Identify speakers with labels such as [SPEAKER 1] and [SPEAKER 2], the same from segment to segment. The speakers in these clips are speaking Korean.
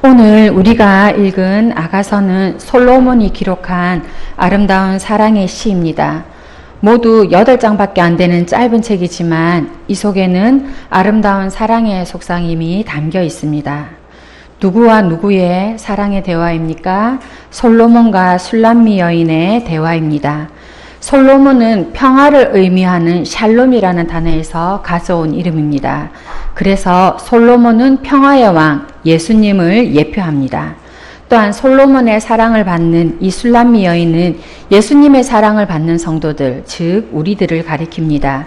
[SPEAKER 1] 오늘 우리가 읽은 아가서는 솔로몬이 기록한 아름다운 사랑의 시입니다. 모두 8장밖에 안 되는 짧은 책이지만 이 속에는 아름다운 사랑의 속상임이 담겨 있습니다. 누구와 누구의 사랑의 대화입니까? 솔로몬과 술람미 여인의 대화입니다. 솔로몬은 평화를 의미하는 샬롬이라는 단어에서 가져온 이름입니다. 그래서 솔로몬은 평화의 왕 예수님을 예표합니다. 또한 솔로몬의 사랑을 받는 이 술람미 여인은 예수님의 사랑을 받는 성도들, 즉 우리들을 가리킵니다.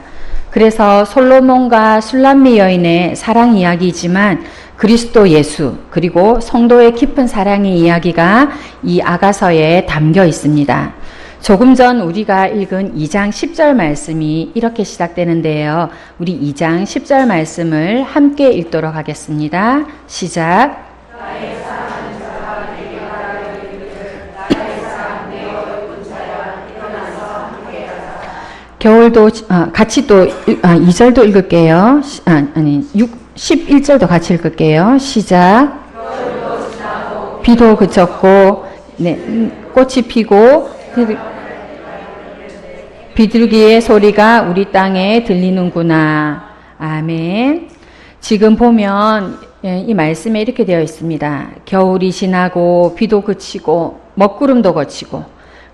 [SPEAKER 1] 그래서 솔로몬과 술람미 여인의 사랑 이야기이지만 그리스도 예수 그리고 성도의 깊은 사랑의 이야기가 이 아가서에 담겨 있습니다. 조금 전 우리가 읽은 2장 10절 말씀이 이렇게 시작되는데요. 우리 2장 10절 말씀을 함께 읽도록 하겠습니다. 시작. 겨울도 같이 또 2절도 읽을게요. 11절도 같이 읽을게요. 시작. 비도 그쳤고 꽃이 피고 비둘기의 소리가 우리 땅에 들리는구나. 아멘. 지금 보면 이 말씀에 이렇게 되어 있습니다. 겨울이 지나고 비도 그치고 먹구름도 거치고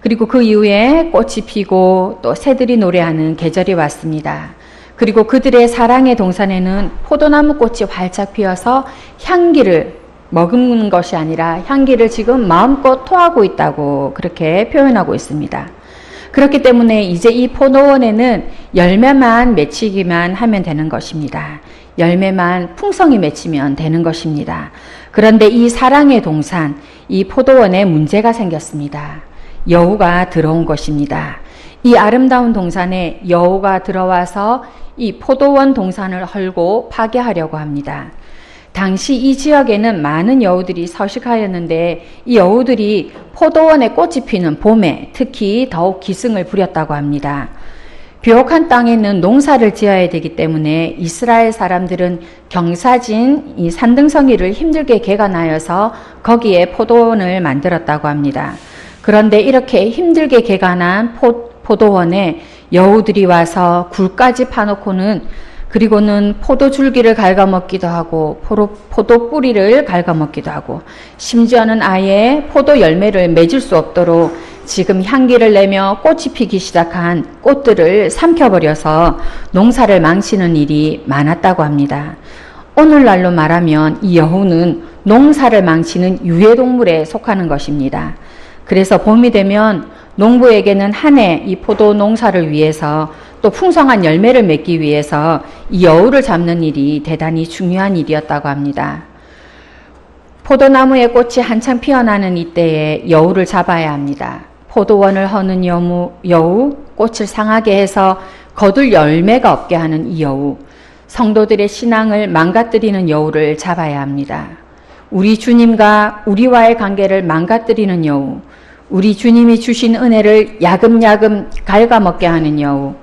[SPEAKER 1] 그리고 그 이후에 꽃이 피고 또 새들이 노래하는 계절이 왔습니다. 그리고 그들의 사랑의 동산에는 포도나무 꽃이 활짝 피어서 향기를 머금는 것이 아니라 향기를 지금 마음껏 토하고 있다고 그렇게 표현하고 있습니다. 그렇기 때문에 이제 이 포도원에는 열매만 맺히기만 하면 되는 것입니다. 열매만 풍성히 맺히면 되는 것입니다. 그런데 이 사랑의 동산, 이 포도원에 문제가 생겼습니다. 여우가 들어온 것입니다. 이 아름다운 동산에 여우가 들어와서 이 포도원 동산을 헐고 파괴하려고 합니다. 당시 이 지역에는 많은 여우들이 서식하였는데 이 여우들이 포도원에 꽃이 피는 봄에 특히 더욱 기승을 부렸다고 합니다. 비옥한 땅에는 농사를 지어야 되기 때문에 이스라엘 사람들은 경사진 이 산등성이를 힘들게 개간하여서 거기에 포도원을 만들었다고 합니다. 그런데 이렇게 힘들게 개간한 포도원에 여우들이 와서 굴까지 파놓고는 그리고는 포도줄기를 갉아먹기도 하고 포도 뿌리를 갉아먹기도 하고 심지어는 아예 포도 열매를 맺을 수 없도록 지금 향기를 내며 꽃이 피기 시작한 꽃들을 삼켜버려서 농사를 망치는 일이 많았다고 합니다. 오늘날로 말하면 이 여우는 농사를 망치는 유해동물에 속하는 것입니다. 그래서 봄이 되면 농부에게는 한 해 이 포도 농사를 위해서 또 풍성한 열매를 맺기 위해서 이 여우를 잡는 일이 대단히 중요한 일이었다고 합니다. 포도나무의 꽃이 한창 피어나는 이때에 여우를 잡아야 합니다. 포도원을 허는 여우, 꽃을 상하게 해서 거둘 열매가 없게 하는 이 여우, 성도들의 신앙을 망가뜨리는 여우를 잡아야 합니다. 우리 주님과 우리와의 관계를 망가뜨리는 여우, 우리 주님이 주신 은혜를 야금야금 갉아먹게 하는 여우,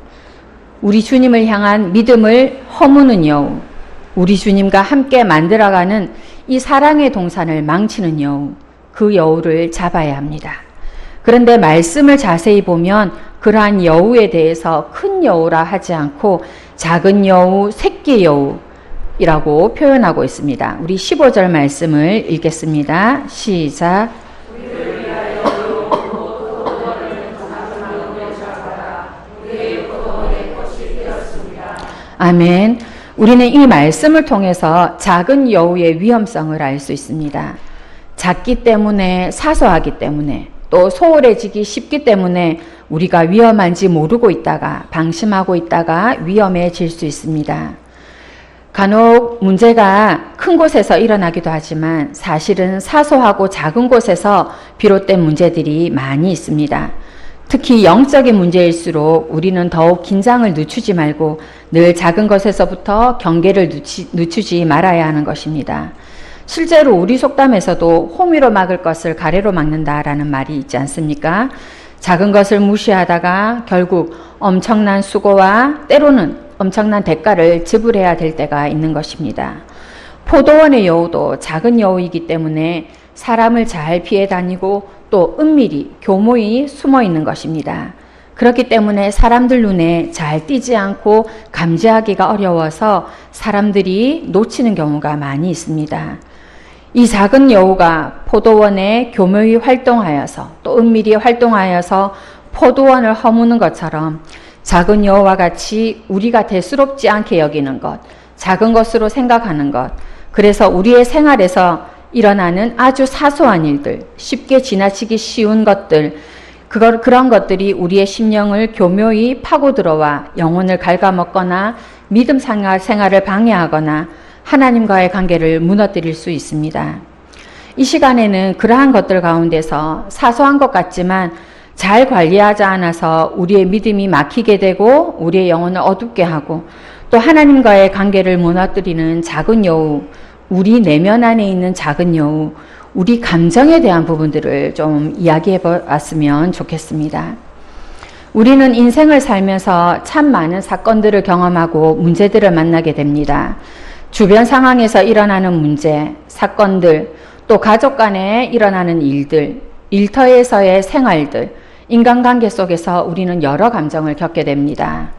[SPEAKER 1] 우리 주님을 향한 믿음을 허무는 여우, 우리 주님과 함께 만들어가는 이 사랑의 동산을 망치는 여우, 그 여우를 잡아야 합니다. 그런데 말씀을 자세히 보면 그러한 여우에 대해서 큰 여우라 하지 않고 작은 여우, 새끼 여우이라고 표현하고 있습니다. 우리 15절 말씀을 읽겠습니다. 시작. 아멘. 우리는 이 말씀을 통해서 작은 여우의 위험성을 알 수 있습니다. 작기 때문에, 사소하기 때문에, 또 소홀해지기 쉽기 때문에 우리가 위험한지 모르고 있다가, 방심하고 있다가 위험해질 수 있습니다. 간혹 문제가 큰 곳에서 일어나기도 하지만 사실은 사소하고 작은 곳에서 비롯된 문제들이 많이 있습니다. 특히 영적인 문제일수록 우리는 더욱 긴장을 늦추지 말고 늘 작은 것에서부터 경계를 늦추지 말아야 하는 것입니다. 실제로 우리 속담에서도 호미로 막을 것을 가래로 막는다라는 말이 있지 않습니까? 작은 것을 무시하다가 결국 엄청난 수고와 때로는 엄청난 대가를 지불해야 될 때가 있는 것입니다. 포도원의 여우도 작은 여우이기 때문에 사람을 잘 피해 다니고 또 은밀히 교모히 숨어 있는 것입니다. 그렇기 때문에 사람들 눈에 잘 띄지 않고 감지하기가 어려워서 사람들이 놓치는 경우가 많이 있습니다. 이 작은 여우가 포도원에 교묘히 활동하여서 또 은밀히 활동하여서 포도원을 허무는 것처럼 작은 여우와 같이 우리가 대수롭지 않게 여기는 것, 작은 것으로 생각하는 것, 그래서 우리의 생활에서 일어나는 아주 사소한 일들, 쉽게 지나치기 쉬운 것들, 그런 것들이 우리의 심령을 교묘히 파고 들어와 영혼을 갉아먹거나 믿음 생활을 방해하거나 하나님과의 관계를 무너뜨릴 수 있습니다. 이 시간에는 그러한 것들 가운데서 사소한 것 같지만 잘 관리하지 않아서 우리의 믿음이 막히게 되고 우리의 영혼을 어둡게 하고 또 하나님과의 관계를 무너뜨리는 작은 여우, 우리 내면 안에 있는 작은 여우, 우리 감정에 대한 부분들을 좀 이야기해 봤으면 좋겠습니다. 우리는 인생을 살면서 참 많은 사건들을 경험하고 문제들을 만나게 됩니다. 주변 상황에서 일어나는 문제, 사건들, 또 가족 간에 일어나는 일들, 일터에서의 생활들, 인간관계 속에서 우리는 여러 감정을 겪게 됩니다.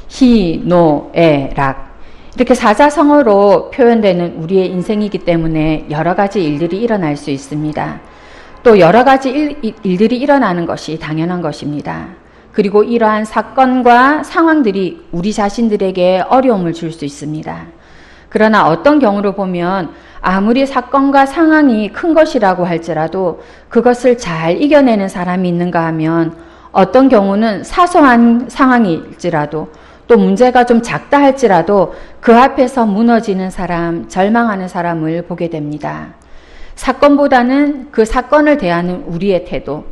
[SPEAKER 1] 희, 노, 애, 락. 이렇게 사자성어로 표현되는 우리의 인생이기 때문에 여러 가지 일들이 일어날 수 있습니다. 또 여러 가지 일들이 일어나는 것이 당연한 것입니다. 그리고 이러한 사건과 상황들이 우리 자신들에게 어려움을 줄 수 있습니다. 그러나 어떤 경우로 보면 아무리 사건과 상황이 큰 것이라고 할지라도 그것을 잘 이겨내는 사람이 있는가 하면 어떤 경우는 사소한 상황일지라도 또 문제가 좀 작다 할지라도 그 앞에서 무너지는 사람, 절망하는 사람을 보게 됩니다. 사건보다는 그 사건을 대하는 우리의 태도,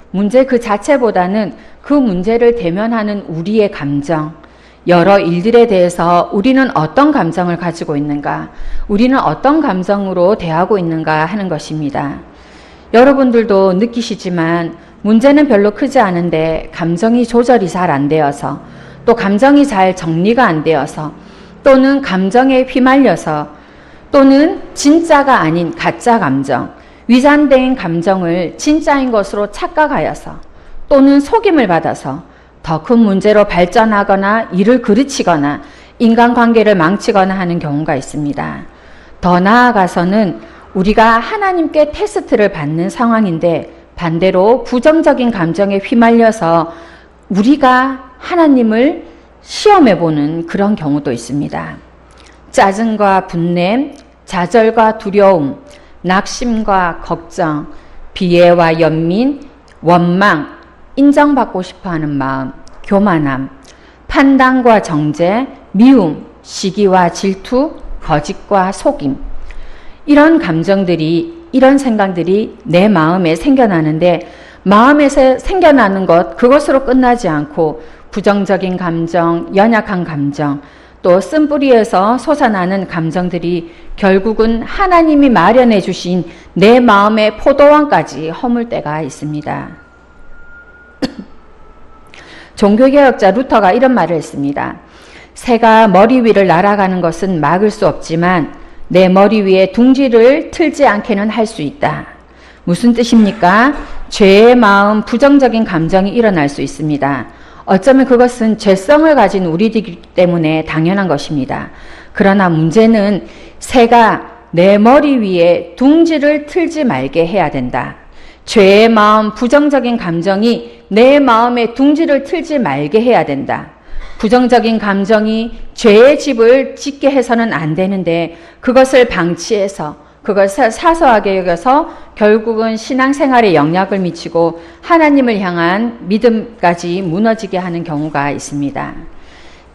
[SPEAKER 1] 문제 그 자체보다는 그 문제를 대면하는 우리의 감정, 여러 일들에 대해서 우리는 어떤 감정을 가지고 있는가, 우리는 어떤 감정으로 대하고 있는가 하는 것입니다. 여러분들도 느끼시지만 문제는 별로 크지 않은데 감정이 조절이 잘 안 되어서 또 감정이 잘 정리가 안 되어서 또는 감정에 휘말려서 또는 진짜가 아닌 가짜 감정, 위장된 감정을 진짜인 것으로 착각하여서 또는 속임을 받아서 더 큰 문제로 발전하거나 일을 그르치거나 인간관계를 망치거나 하는 경우가 있습니다. 더 나아가서는 우리가 하나님께 테스트를 받는 상황인데 반대로 부정적인 감정에 휘말려서 우리가 하나님을 시험해보는 그런 경우도 있습니다. 짜증과 분냄, 좌절과 두려움, 낙심과 걱정, 비애와 연민, 원망, 인정받고 싶어하는 마음, 교만함, 판단과 정죄, 미움, 시기와 질투, 거짓과 속임. 이런 감정들이, 이런 생각들이 내 마음에 생겨나는데 마음에서 생겨나는 것, 그것으로 끝나지 않고 부정적인 감정, 연약한 감정, 또 쓴뿌리에서 솟아나는 감정들이 결국은 하나님이 마련해 주신 내 마음의 포도원까지 허물 때가 있습니다. 종교개혁자 루터가 이런 말을 했습니다. 새가 머리 위를 날아가는 것은 막을 수 없지만 내 머리 위에 둥지를 틀지 않게는 할 수 있다. 무슨 뜻입니까? 죄의 마음, 부정적인 감정이 일어날 수 있습니다. 어쩌면 그것은 죄성을 가진 우리들이기 때문에 당연한 것입니다. 그러나 문제는 새가 내 머리 위에 둥지를 틀지 말게 해야 된다. 죄의 마음, 부정적인 감정이 내 마음에 둥지를 틀지 말게 해야 된다. 부정적인 감정이 죄의 집을 짓게 해서는 안 되는데 그것을 방치해서 그것을 사소하게 여겨서 결국은 신앙생활에 영향을 미치고 하나님을 향한 믿음까지 무너지게 하는 경우가 있습니다.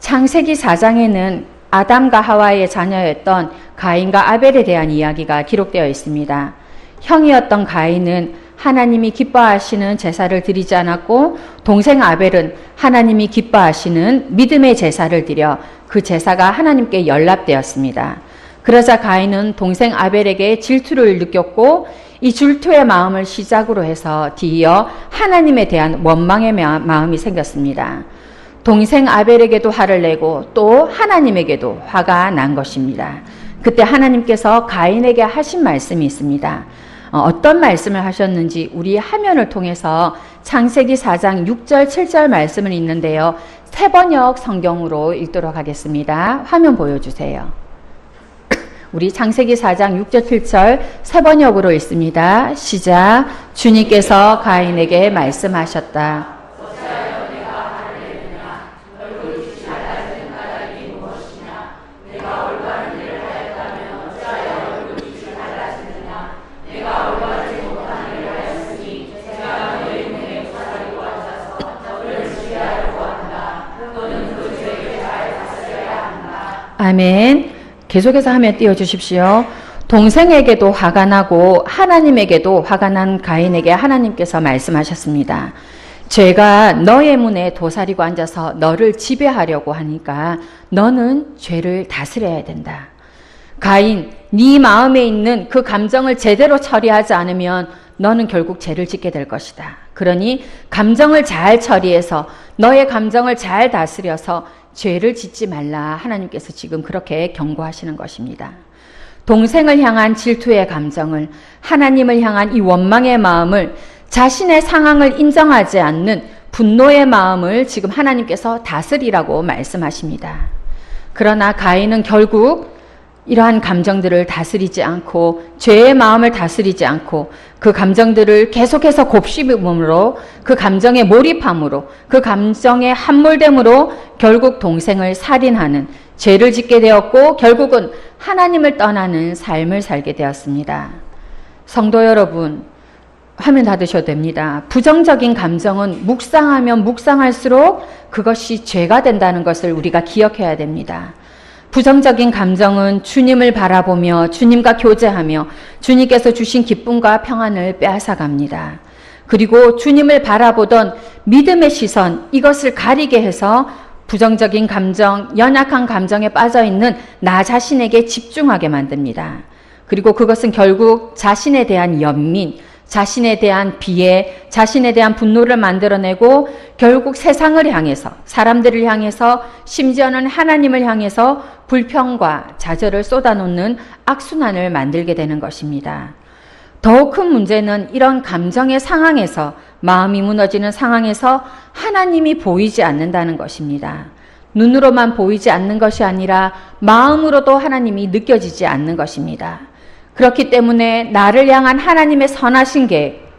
[SPEAKER 1] 창세기 4장에는 아담과 하와의 자녀였던 가인과 아벨에 대한 이야기가 기록되어 있습니다. 형이었던 가인은 하나님이 기뻐하시는 제사를 드리지 않았고 동생 아벨은 하나님이 기뻐하시는 믿음의 제사를 드려 그 제사가 하나님께 연락되었습니다. 그러자 가인은 동생 아벨에게 질투를 느꼈고 이 질투의 마음을 시작으로 해서 뒤이어 하나님에 대한 원망의 마음이 생겼습니다. 동생 아벨에게도 화를 내고 또 하나님에게도 화가 난 것입니다. 그때 하나님께서 가인에게 하신 말씀이 있습니다. 어떤 말씀을 하셨는지 우리 화면을 통해서 창세기 4장 6절 7절 말씀을 읽는데요. 새번역 성경으로 읽도록 하겠습니다. 화면 보여주세요. 우리 창세기 4장 6절 7절 새번역으로 읽습니다. 시작. 주님께서 가인에게 말씀하셨다. 아멘. 계속해서 화면 띄워주십시오. 동생에게도 화가 나고 하나님에게도 화가 난 가인에게 하나님께서 말씀하셨습니다. 죄가 너의 문에 도사리고 앉아서 너를 지배하려고 하니까 너는 죄를 다스려야 된다. 가인, 네 마음에 있는 그 감정을 제대로 처리하지 않으면 너는 결국 죄를 짓게 될 것이다. 그러니 감정을 잘 처리해서 너의 감정을 잘 다스려서 죄를 짓지 말라. 하나님께서 지금 그렇게 경고하시는 것입니다. 동생을 향한 질투의 감정을, 하나님을 향한 이 원망의 마음을, 자신의 상황을 인정하지 않는 분노의 마음을 지금 하나님께서 다스리라고 말씀하십니다. 그러나 가인은 결국 이러한 감정들을 다스리지 않고 죄의 마음을 다스리지 않고 그 감정들을 계속해서 곱씹음으로 그 감정에 몰입함으로 그 감정에 함몰됨으로 결국 동생을 살인하는 죄를 짓게 되었고 결국은 하나님을 떠나는 삶을 살게 되었습니다. 성도 여러분, 화면 닫으셔도 됩니다. 부정적인 감정은 묵상하면 묵상할수록 그것이 죄가 된다는 것을 우리가 기억해야 됩니다. 부정적인 감정은 주님을 바라보며 주님과 교제하며 주님께서 주신 기쁨과 평안을 빼앗아갑니다. 그리고 주님을 바라보던 믿음의 시선, 이것을 가리게 해서 부정적인 감정, 연약한 감정에 빠져있는 나 자신에게 집중하게 만듭니다. 그리고 그것은 결국 자신에 대한 연민, 자신에 대한 비애, 자신에 대한 분노를 만들어내고 결국 세상을 향해서, 사람들을 향해서, 심지어는 하나님을 향해서 불평과 좌절을 쏟아놓는 악순환을 만들게 되는 것입니다. 더욱 큰 문제는 이런 감정의 상황에서, 마음이 무너지는 상황에서 하나님이 보이지 않는다는 것입니다. 눈으로만 보이지 않는 것이 아니라 마음으로도 하나님이 느껴지지 않는 것입니다. 그렇기 때문에 나를 향한 하나님의 선하신 계획,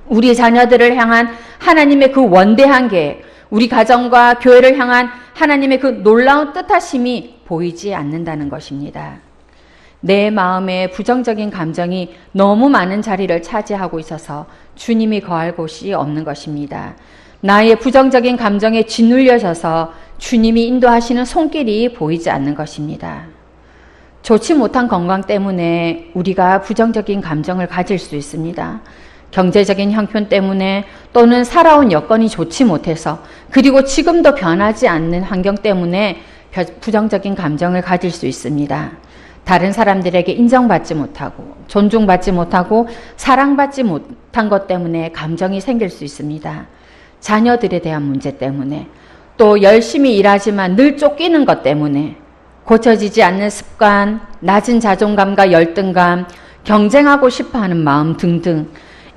[SPEAKER 1] 우리 자녀들을 향한 하나님의 그 원대한 계획, 우리 가정과 교회를 향한 하나님의 그 놀라운 뜻하심이 보이지 않는다는 것입니다. 내 마음에 부정적인 감정이 너무 많은 자리를 차지하고 있어서 주님이 거할 곳이 없는 것입니다. 나의 부정적인 감정에 짓눌려져서 주님이 인도하시는 손길이 보이지 않는 것입니다. 좋지 못한 건강 때문에 우리가 부정적인 감정을 가질 수 있습니다. 경제적인 형편 때문에 또는 살아온 여건이 좋지 못해서 그리고 지금도 변하지 않는 환경 때문에 부정적인 감정을 가질 수 있습니다. 다른 사람들에게 인정받지 못하고 존중받지 못하고 사랑받지 못한 것 때문에 감정이 생길 수 있습니다. 자녀들에 대한 문제 때문에 또 열심히 일하지만 늘 쫓기는 것 때문에 고쳐지지 않는 습관, 낮은 자존감과 열등감, 경쟁하고 싶어하는 마음 등등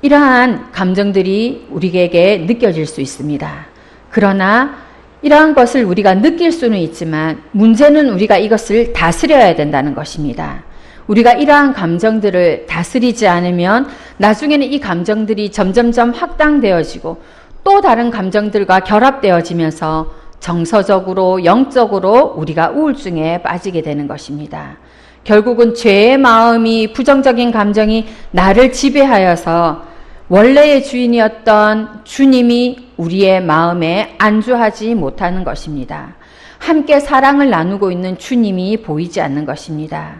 [SPEAKER 1] 이러한 감정들이 우리에게 느껴질 수 있습니다. 그러나 이러한 것을 우리가 느낄 수는 있지만 문제는 우리가 이것을 다스려야 된다는 것입니다. 우리가 이러한 감정들을 다스리지 않으면 나중에는 이 감정들이 점점점 확장되어지고 또 다른 감정들과 결합되어지면서 정서적으로 영적으로 우리가 우울증에 빠지게 되는 것입니다. 결국은 죄의 마음이 부정적인 감정이 나를 지배하여서 원래의 주인이었던 주님이 우리의 마음에 안주하지 못하는 것입니다. 함께 사랑을 나누고 있는 주님이 보이지 않는 것입니다.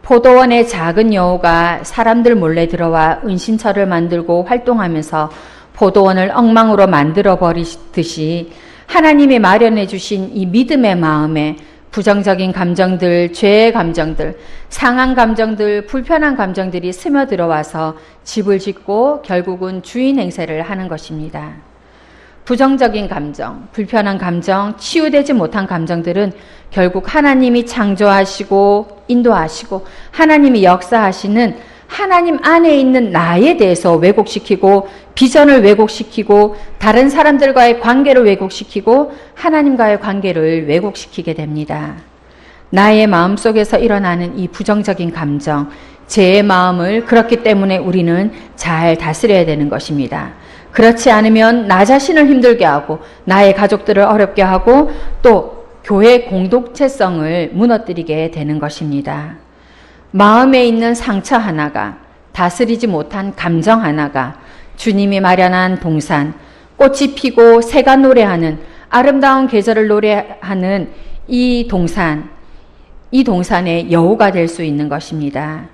[SPEAKER 1] 포도원의 작은 여우가 사람들 몰래 들어와 은신처를 만들고 활동하면서 포도원을 엉망으로 만들어 버리듯이 하나님이 마련해 주신 이 믿음의 마음에 부정적인 감정들, 죄의 감정들, 상한 감정들, 불편한 감정들이 스며들어와서 집을 짓고 결국은 주인 행세를 하는 것입니다. 부정적인 감정, 불편한 감정, 치유되지 못한 감정들은 결국 하나님이 창조하시고 인도하시고 하나님이 역사하시는 하나님 안에 있는 나에 대해서 왜곡시키고 비전을 왜곡시키고 다른 사람들과의 관계를 왜곡시키고 하나님과의 관계를 왜곡시키게 됩니다. 나의 마음속에서 일어나는 이 부정적인 감정, 제 마음을 그렇기 때문에 우리는 잘 다스려야 되는 것입니다. 그렇지 않으면 나 자신을 힘들게 하고 나의 가족들을 어렵게 하고 또 교회 공동체성을 무너뜨리게 되는 것입니다. 마음에 있는 상처 하나가, 다스리지 못한 감정 하나가 주님이 마련한 동산, 꽃이 피고 새가 노래하는 아름다운 계절을 노래하는 이 동산의 여우가 될 수 있는 것입니다.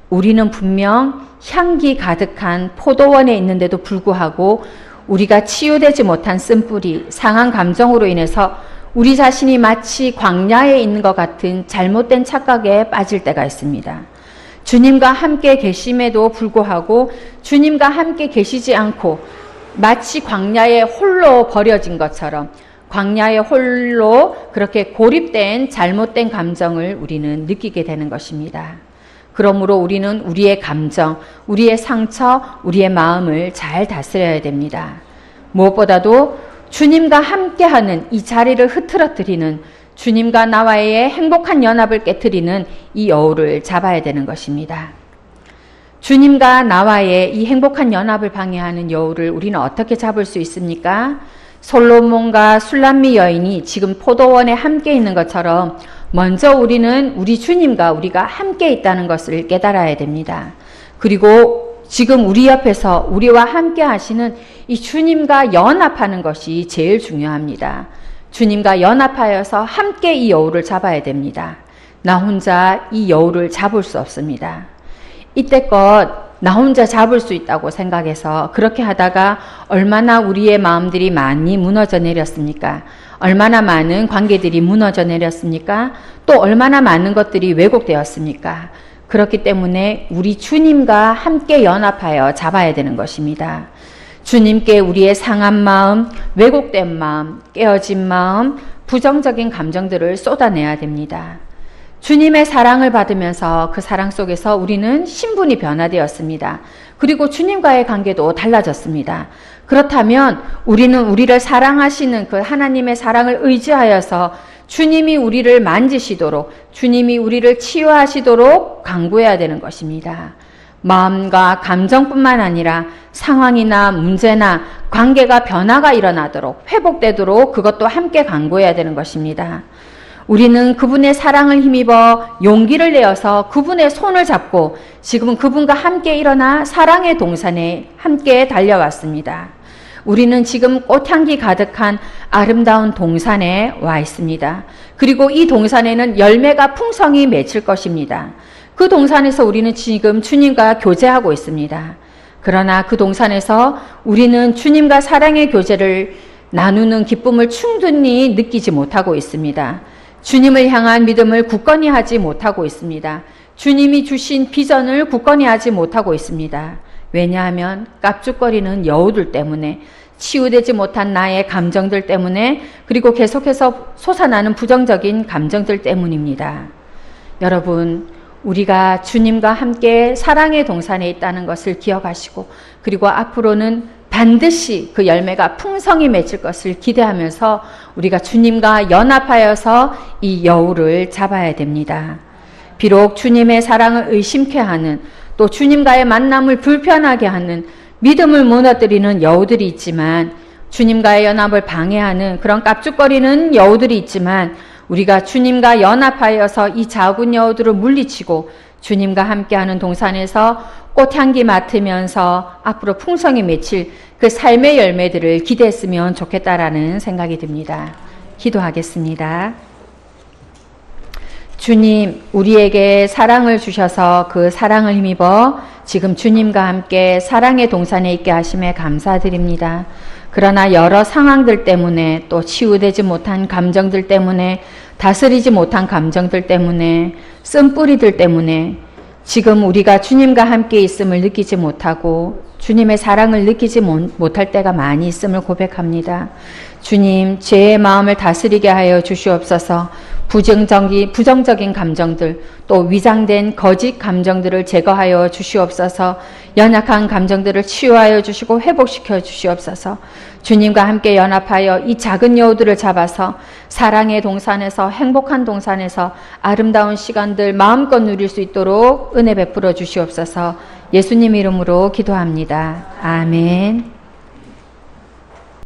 [SPEAKER 1] 우리는 분명 향기 가득한 포도원에 있는데도 불구하고 우리가 치유되지 못한 쓴뿌리, 상한 감정으로 인해서 우리 자신이 마치 광야에 있는 것 같은 잘못된 착각에 빠질 때가 있습니다. 주님과 함께 계심에도 불구하고 주님과 함께 계시지 않고 마치 광야에 홀로 버려진 것처럼 광야에 홀로 그렇게 고립된 잘못된 감정을 우리는 느끼게 되는 것입니다. 그러므로 우리는 우리의 감정, 우리의 상처, 우리의 마음을 잘 다스려야 됩니다. 무엇보다도 주님과 함께하는 이 자리를 흐트러뜨리는 주님과 나와의 행복한 연합을 깨트리는 이 여우를 잡아야 되는 것입니다. 주님과 나와의 이 행복한 연합을 방해하는 여우를 우리는 어떻게 잡을 수 있습니까? 솔로몬과 술람미 여인이 지금 포도원에 함께 있는 것처럼 먼저 우리는 우리 주님과 우리가 함께 있다는 것을 깨달아야 됩니다. 그리고 지금 우리 옆에서 우리와 함께 하시는 이 주님과 연합하는 것이 제일 중요합니다. 주님과 연합하여서 함께 이 여우를 잡아야 됩니다. 나 혼자 이 여우를 잡을 수 없습니다. 이때껏 나 혼자 잡을 수 있다고 생각해서 그렇게 하다가 얼마나 우리의 마음들이 많이 무너져 내렸습니까? 얼마나 많은 관계들이 무너져 내렸습니까? 또 얼마나 많은 것들이 왜곡되었습니까? 그렇기 때문에 우리 주님과 함께 연합하여 잡아야 되는 것입니다. 주님께 우리의 상한 마음, 왜곡된 마음, 깨어진 마음, 부정적인 감정들을 쏟아내야 됩니다. 주님의 사랑을 받으면서 그 사랑 속에서 우리는 신분이 변화되었습니다. 그리고 주님과의 관계도 달라졌습니다. 그렇다면 우리는 우리를 사랑하시는 그 하나님의 사랑을 의지하여서 주님이 우리를 만지시도록, 주님이 우리를 치유하시도록 강구해야 되는 것입니다. 마음과 감정뿐만 아니라 상황이나 문제나 관계가 변화가 일어나도록, 회복되도록 그것도 함께 강구해야 되는 것입니다. 우리는 그분의 사랑을 힘입어 용기를 내어서 그분의 손을 잡고 지금은 그분과 함께 일어나 사랑의 동산에 함께 달려왔습니다. 우리는 지금 꽃향기 가득한 아름다운 동산에 와 있습니다. 그리고 이 동산에는 열매가 풍성히 맺힐 것입니다. 그 동산에서 우리는 지금 주님과 교제하고 있습니다. 그러나 그 동산에서 우리는 주님과 사랑의 교제를 나누는 기쁨을 충분히 느끼지 못하고 있습니다. 주님을 향한 믿음을 굳건히 하지 못하고 있습니다. 주님이 주신 비전을 굳건히 하지 못하고 있습니다. 왜냐하면 깝죽거리는 여우들 때문에, 치유되지 못한 나의 감정들 때문에, 그리고 계속해서 솟아나는 부정적인 감정들 때문입니다. 여러분, 우리가 주님과 함께 사랑의 동산에 있다는 것을 기억하시고, 그리고 앞으로는 반드시 그 열매가 풍성히 맺을 것을 기대하면서 우리가 주님과 연합하여서 이 여우를 잡아야 됩니다. 비록 주님의 사랑을 의심케 하는, 또 주님과의 만남을 불편하게 하는, 믿음을 무너뜨리는 여우들이 있지만, 주님과의 연합을 방해하는 그런 깝죽거리는 여우들이 있지만, 우리가 주님과 연합하여서 이 작은 여우들을 물리치고 주님과 함께하는 동산에서 꽃향기 맡으면서 앞으로 풍성히 맺힐 그 삶의 열매들을 기대했으면 좋겠다라는 생각이 듭니다. 기도하겠습니다. 주님, 우리에게 사랑을 주셔서 그 사랑을 힘입어 지금 주님과 함께 사랑의 동산에 있게 하심에 감사드립니다. 그러나 여러 상황들 때문에, 또 치유되지 못한 감정들 때문에, 다스리지 못한 감정들 때문에, 쓴뿌리들 때문에 지금 우리가 주님과 함께 있음을 느끼지 못하고 주님의 사랑을 느끼지 못할 때가 많이 있음을 고백합니다. 주님, 죄의 마음을 다스리게 하여 주시옵소서. 부정적인 감정들, 또 위장된 거짓 감정들을 제거하여 주시옵소서. 연약한 감정들을 치유하여 주시고 회복시켜 주시옵소서. 주님과 함께 연합하여 이 작은 여우들을 잡아서 사랑의 동산에서, 행복한 동산에서 아름다운 시간들 마음껏 누릴 수 있도록 은혜 베풀어 주시옵소서. 예수님 이름으로 기도합니다. 아멘.